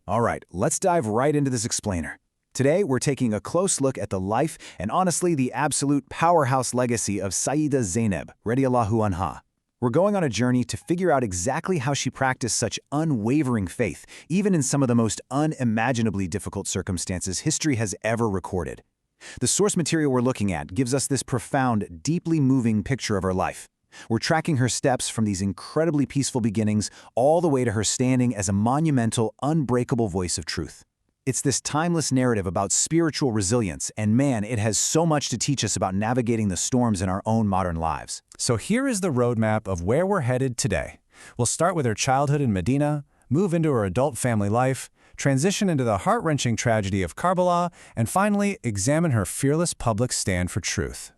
All right, let's dive right into this explainer. Today, we're taking a close look at the life and honestly the absolute powerhouse legacy of Sayyidah Zaynab, radiallahu anha. We're going on a journey to figure out exactly how she practiced such unwavering faith, even in some of the most unimaginably difficult circumstances history has ever recorded. The source material we're looking at gives us this profound, deeply moving picture of her life. We're tracking her steps from these incredibly peaceful beginnings all the way to her standing as a monumental, unbreakable voice of truth. It's this timeless narrative about spiritual resilience, and man, it has so much to teach us about navigating the storms in our own modern lives. So here is the roadmap of where we're headed today. We'll start with her childhood in Medina, move into her adult family life, transition into the heart-wrenching tragedy of Karbala, and finally, examine her fearless public stand for truth.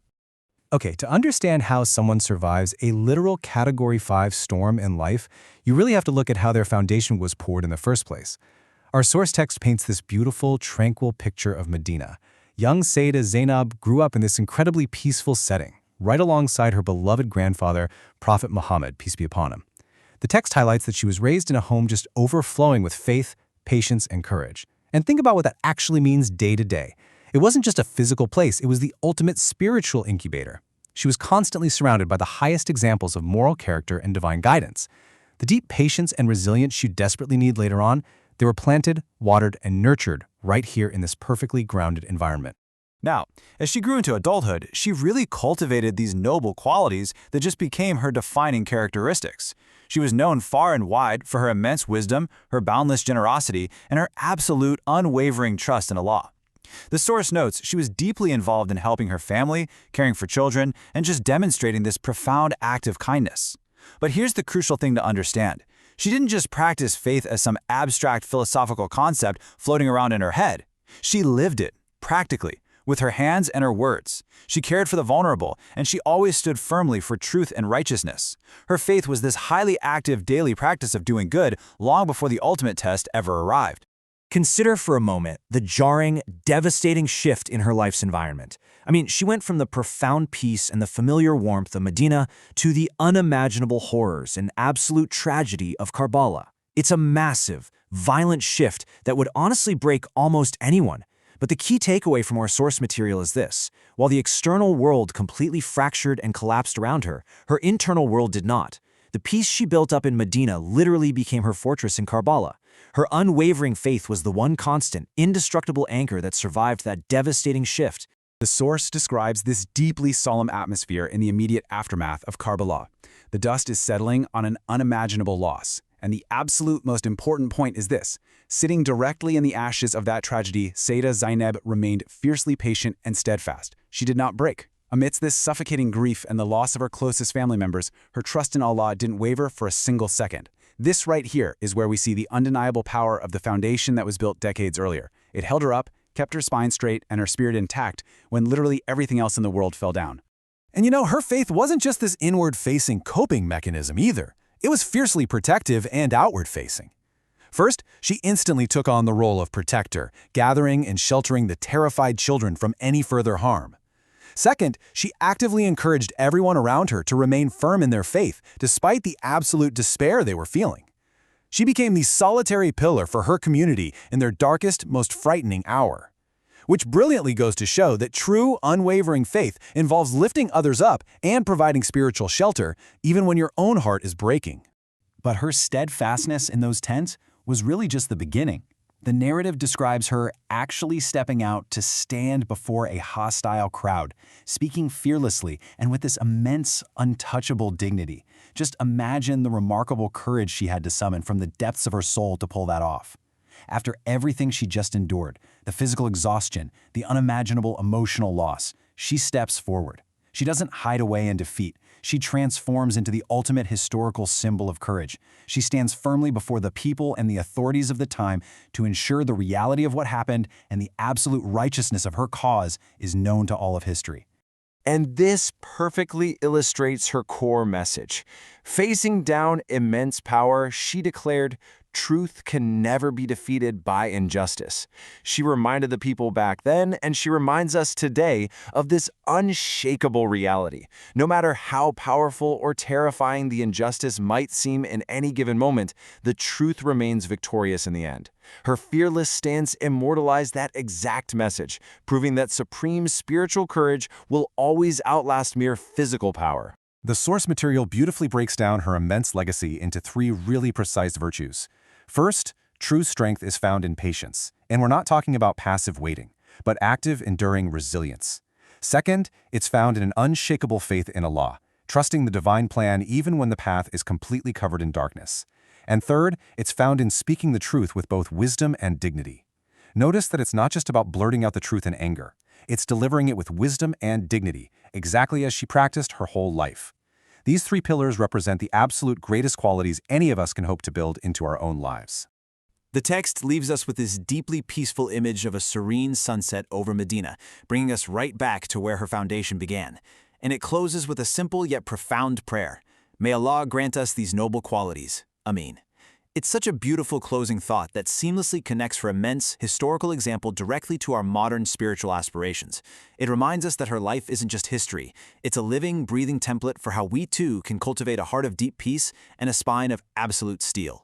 Okay, to understand how someone survives a literal Category 5 storm in life, you really have to look at how their foundation was poured in the first place. Our source text paints this beautiful, tranquil picture of Medina. Young Sayyidah Zaynab grew up in this incredibly peaceful setting, right alongside her beloved grandfather, Prophet Muhammad, peace be upon him. The text highlights that she was raised in a home just overflowing with faith, patience, and courage. And think about what that actually means day to day. It wasn't just a physical place, it was the ultimate spiritual incubator. She was constantly surrounded by the highest examples of moral character and divine guidance. The deep patience and resilience she'd desperately need later on, they were planted, watered, and nurtured right here in this perfectly grounded environment. Now, as she grew into adulthood, she really cultivated these noble qualities that just became her defining characteristics. She was known far and wide for her immense wisdom, her boundless generosity, and her absolute unwavering trust in Allah. The source notes she was deeply involved in helping her family, caring for children, and just demonstrating this profound act of kindness. But here's the crucial thing to understand. She didn't just practice faith as some abstract philosophical concept floating around in her head. She lived it, practically, with her hands and her words. She cared for the vulnerable, and she always stood firmly for truth and righteousness. Her faith was this highly active daily practice of doing good long before the ultimate test ever arrived. Consider for a moment the jarring, devastating shift in her life's environment. She went from the profound peace and the familiar warmth of Medina to the unimaginable horrors and absolute tragedy of Karbala. It's a massive, violent shift that would honestly break almost anyone. But the key takeaway from our source material is this. While the external world completely fractured and collapsed around her, her internal world did not. The peace she built up in Medina literally became her fortress in Karbala. Her unwavering faith was the one constant, indestructible anchor that survived that devastating shift. The source describes this deeply solemn atmosphere in the immediate aftermath of Karbala. The dust is settling on an unimaginable loss. And the absolute most important point is this. Sitting directly in the ashes of that tragedy, Sayyidah Zaynab remained fiercely patient and steadfast. She did not break. Amidst this suffocating grief and the loss of her closest family members, her trust in Allah didn't waver for a single second. This right here is where we see the undeniable power of the foundation that was built decades earlier. It held her up, kept her spine straight, and her spirit intact when literally everything else in the world fell down. And her faith wasn't just this inward-facing coping mechanism either. It was fiercely protective and outward-facing. First, she instantly took on the role of protector, gathering and sheltering the terrified children from any further harm. Second, she actively encouraged everyone around her to remain firm in their faith, despite the absolute despair they were feeling. She became the solitary pillar for her community in their darkest, most frightening hour. Which brilliantly goes to show that true, unwavering faith involves lifting others up and providing spiritual shelter, even when your own heart is breaking. But her steadfastness in those tents was really just the beginning. The narrative describes her actually stepping out to stand before a hostile crowd, speaking fearlessly and with this immense, untouchable dignity. Just imagine the remarkable courage she had to summon from the depths of her soul to pull that off. After everything she just endured, the physical exhaustion, the unimaginable emotional loss, she steps forward. She doesn't hide away in defeat. She transforms into the ultimate historical symbol of courage. She stands firmly before the people and the authorities of the time to ensure the reality of what happened and the absolute righteousness of her cause is known to all of history. And this perfectly illustrates her core message. Facing down immense power, she declared, Truth can never be defeated by injustice. She reminded the people back then, and she reminds us today of this unshakable reality. No matter how powerful or terrifying the injustice might seem in any given moment, the truth remains victorious in the end. Her fearless stance immortalized that exact message, proving that supreme spiritual courage will always outlast mere physical power. The source material beautifully breaks down her immense legacy into 3 really precise virtues. First, true strength is found in patience, and we're not talking about passive waiting, but active, enduring resilience. Second, it's found in an unshakable faith in Allah, trusting the divine plan even when the path is completely covered in darkness. And third, it's found in speaking the truth with both wisdom and dignity. Notice that it's not just about blurting out the truth in anger. It's delivering it with wisdom and dignity, exactly as she practiced her whole life. These 3 pillars represent the absolute greatest qualities any of us can hope to build into our own lives. The text leaves us with this deeply peaceful image of a serene sunset over Medina, bringing us right back to where her foundation began. And it closes with a simple yet profound prayer. May Allah grant us these noble qualities. Ameen. It's such a beautiful closing thought that seamlessly connects her immense historical example directly to our modern spiritual aspirations. It reminds us that her life isn't just history. It's a living, breathing template for how we too can cultivate a heart of deep peace and a spine of absolute steel.